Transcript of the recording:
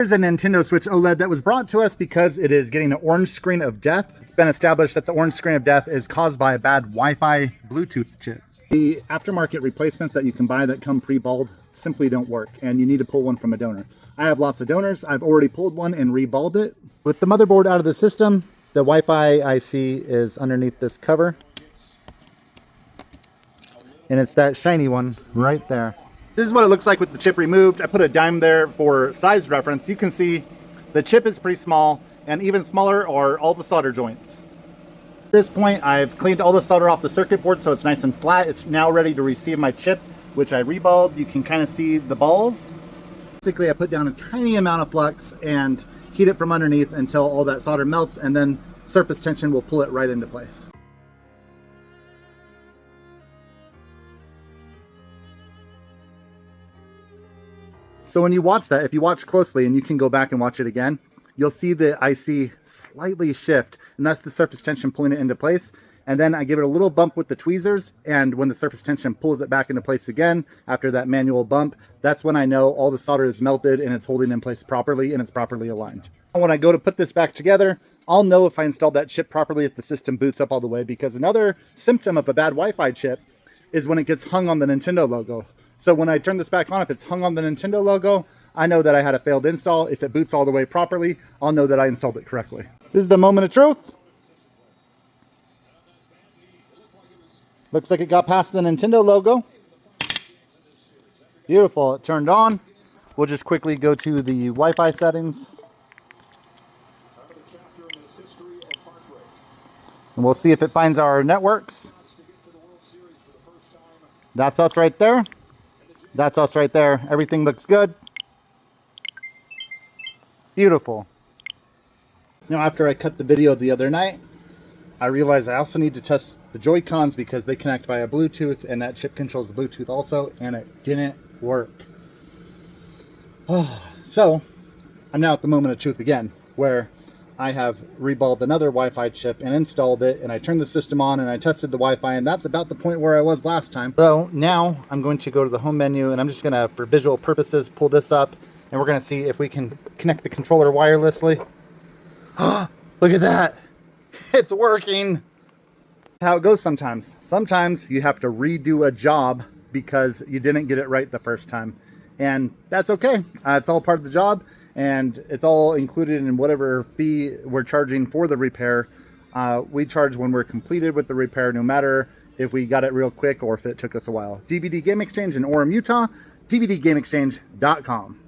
Here's a Nintendo Switch OLED that was brought to us because it is getting an orange screen of death. It's been established that the orange screen of death is caused by a bad Wi-Fi Bluetooth chip. The aftermarket replacements that you can buy that come pre-balled simply don't work, and you need to pull one from a donor. I have lots of donors. I've already pulled one and re-balled it. With the motherboard out of the system, the Wi-Fi IC is underneath this cover. And it's that shiny one right there. This is what it looks like with the chip removed. I put a dime there for size reference. You can see the chip is pretty small, and even smaller are all the solder joints. At this point, I've cleaned all the solder off the circuit board so it's nice and flat. It's now ready to receive my chip, which I reballed. You can kind of see the balls. Basically, I put down a tiny amount of flux and heat it from underneath until all that solder melts, and then surface tension will pull it right into place. So when you watch that, if you watch closely, and you can go back and watch it again, you'll see the IC slightly shift, and that's the surface tension pulling it into place. And then I give it a little bump with the tweezers, and when the surface tension pulls it back into place again, after that manual bump, that's when I know all the solder is melted and it's holding in place properly and it's properly aligned. When I go to put this back together, I'll know if I installed that chip properly if the system boots up all the way, because another symptom of a bad Wi-Fi chip is when it gets hung on the Nintendo logo. So when I turn this back on, if it's hung on the Nintendo logo, I know that I had a failed install. If it boots all the way properly, I'll know that I installed it correctly. This is the moment of truth. Looks like it got past the Nintendo logo. Beautiful, it turned on. We'll just quickly go to the Wi-Fi settings. And we'll see if it finds our networks. That's us right there. That's us right there. Everything looks good. Beautiful. Now, after I cut the video the other night, I realized I also need to test the JoyCons because they connect via Bluetooth, and that chip controls Bluetooth also, and it didn't work. So, I'm now at the moment of truth again, where I have reballed another Wi-Fi chip and installed it, and I turned the system on and I tested the Wi-Fi, and that's about the point where I was last time. So now I'm going to go to the home menu, and I'm just gonna, for visual purposes, pull this up, and we're gonna see if we can connect the controller wirelessly. Look at that, it's working. That's how it goes sometimes. Sometimes you have to redo a job because you didn't get it right the first time. And that's okay. It's all part of the job, and it's all included in whatever fee we're charging for the repair. We charge when we're completed with the repair, no matter if we got it real quick or if it took us a while. DVD Game Exchange in Orem, Utah, dvdgameexchange.com.